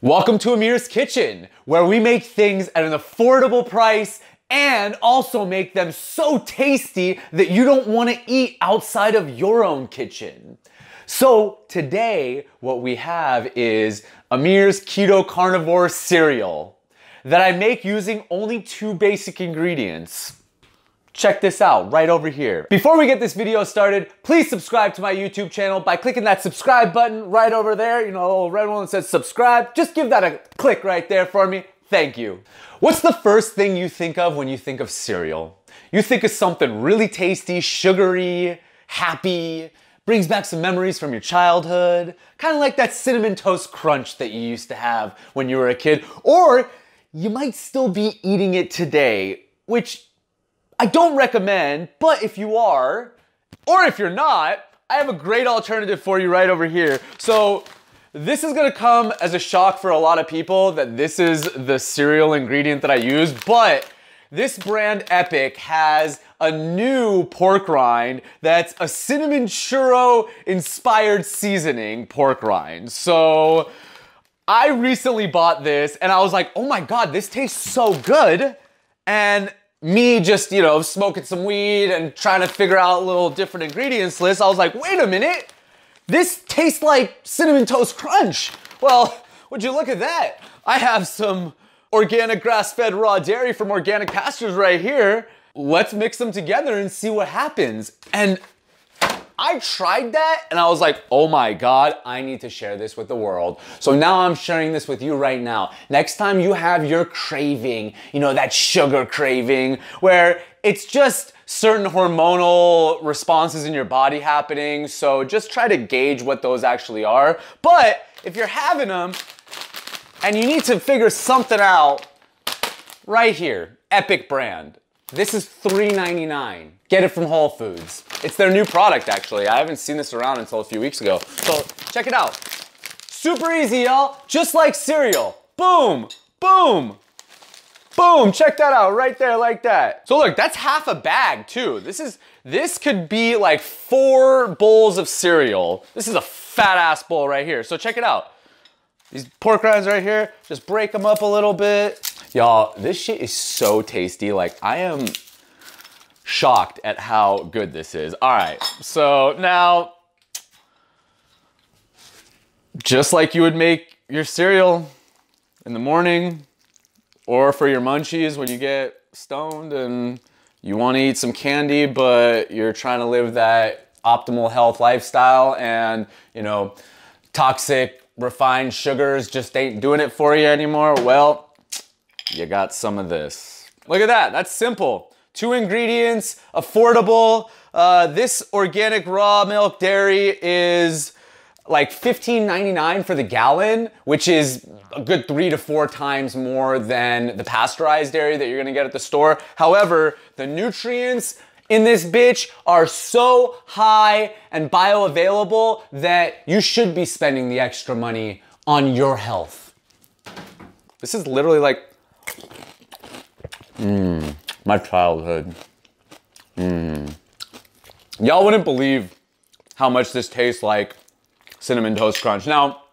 Welcome to Amir's Kitchen, where we make things at an affordable price and also make them so tasty that you don't want to eat outside of your own kitchen. So today, what we have is Amir's Keto Carnivore cereal that I make using only 2 basic ingredients. Check this out right over here. Before we get this video started, please subscribe to my YouTube channel by clicking that subscribe button right over there. You know, a little red one that says subscribe. Just give that a click right there for me. Thank you. What's the first thing you think of when you think of cereal? You think of something really tasty, sugary, happy, brings back some memories from your childhood. Kind of like that Cinnamon Toast Crunch that you used to have when you were a kid. Or you might still be eating it today, which I don't recommend, but if you are, or if you're not, I have a great alternative for you right over here. So this is gonna come as a shock for a lot of people that this is the cereal ingredient that I use, but this brand Epic has a new pork rind that's a cinnamon churro inspired seasoning pork rind. So I recently bought this and I was like, oh my God, this tastes so good. And me just, you know, smoking some weed and trying to figure out a little different ingredients list, I was like, wait a minute, this tastes like Cinnamon Toast Crunch. Well, would you look at that? I have some organic grass-fed raw dairy from organic pastures right here. Let's mix them together and see what happens. And I tried that and I was like, oh my God, I need to share this with the world. So now I'm sharing this with you right now. Next time you have your craving, you know, that sugar craving where it's just certain hormonal responses in your body happening. So just try to gauge what those actually are. But if you're having them and you need to figure something out, right here, Epic brand. This is $3.99. Get it from Whole Foods. It's their new product, actually. I haven't seen this around until a few weeks ago. So check it out. Super easy, y'all. Just like cereal. Boom, boom, boom. Check that out right there like that. So look, that's half a bag too. This could be like 4 bowls of cereal. This is a fat ass bowl right here. So check it out. These pork rinds right here, just break them up a little bit. Y'all, this shit is so tasty. Like, I am shocked at how good this is. All right, so now, just like you would make your cereal in the morning or for your munchies when you get stoned and you want to eat some candy, but you're trying to live that optimal health lifestyle and, you know, toxic refined sugars just ain't doing it for you anymore. Well, you got some of this. Look at that, that's simple. 2 ingredients, affordable. This organic raw milk dairy is like $15.99 for the gallon, which is a good 3 to 4 times more than the pasteurized dairy that you're gonna get at the store. However, the nutrients in this bitch are so high and bioavailable that you should be spending the extra money on your health. This is literally like, my childhood. Y'all wouldn't believe how much this tastes like Cinnamon Toast Crunch. Now,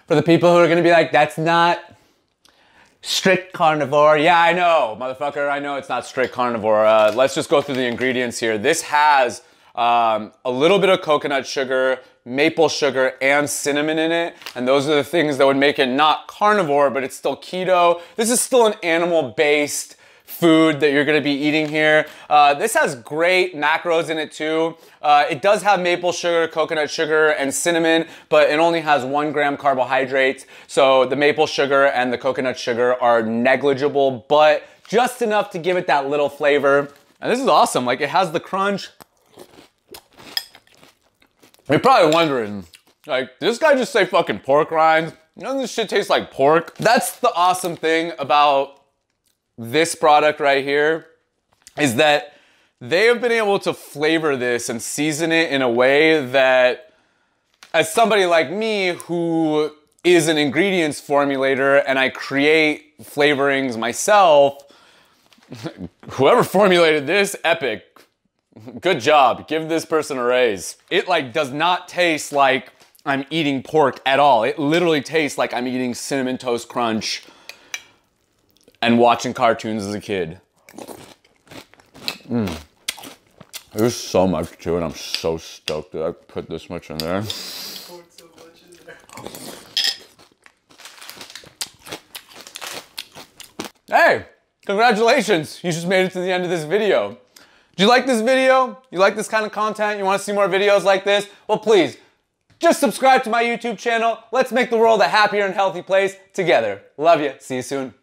for the people who are gonna be like, that's not strict carnivore. Yeah, I know, motherfucker, I know it's not strict carnivore. Let's just go through the ingredients here. This has a little bit of coconut sugar, maple sugar, and cinnamon in it. And those are the things that would make it not carnivore, but it's still keto. This is still an animal-based food that you're gonna be eating here. This has great macros in it too. It does have maple sugar, coconut sugar, and cinnamon, but it only has 1 gram carbohydrates. So the maple sugar and the coconut sugar are negligible, but just enough to give it that little flavor. And this is awesome, like it has the crunch. You're probably wondering, like, did this guy just say fucking pork rinds? None of this shit tastes like pork. That's the awesome thing about this product right here, is that they have been able to flavor this and season it in a way that, as somebody like me who is an ingredients formulator and I create flavorings myself, whoever formulated this, Epic, good job. Give this person a raise. It like does not taste like I'm eating pork at all. It literally tastes like I'm eating Cinnamon Toast Crunch and watching cartoons as a kid. There's so much to it. I'm so stoked that I put this much in there. Hey, congratulations. You just made it to the end of this video. Do you like this video? You like this kind of content? You want to see more videos like this? Well, please, just subscribe to my YouTube channel. Let's make the world a happier and healthy place together. Love you. See you soon.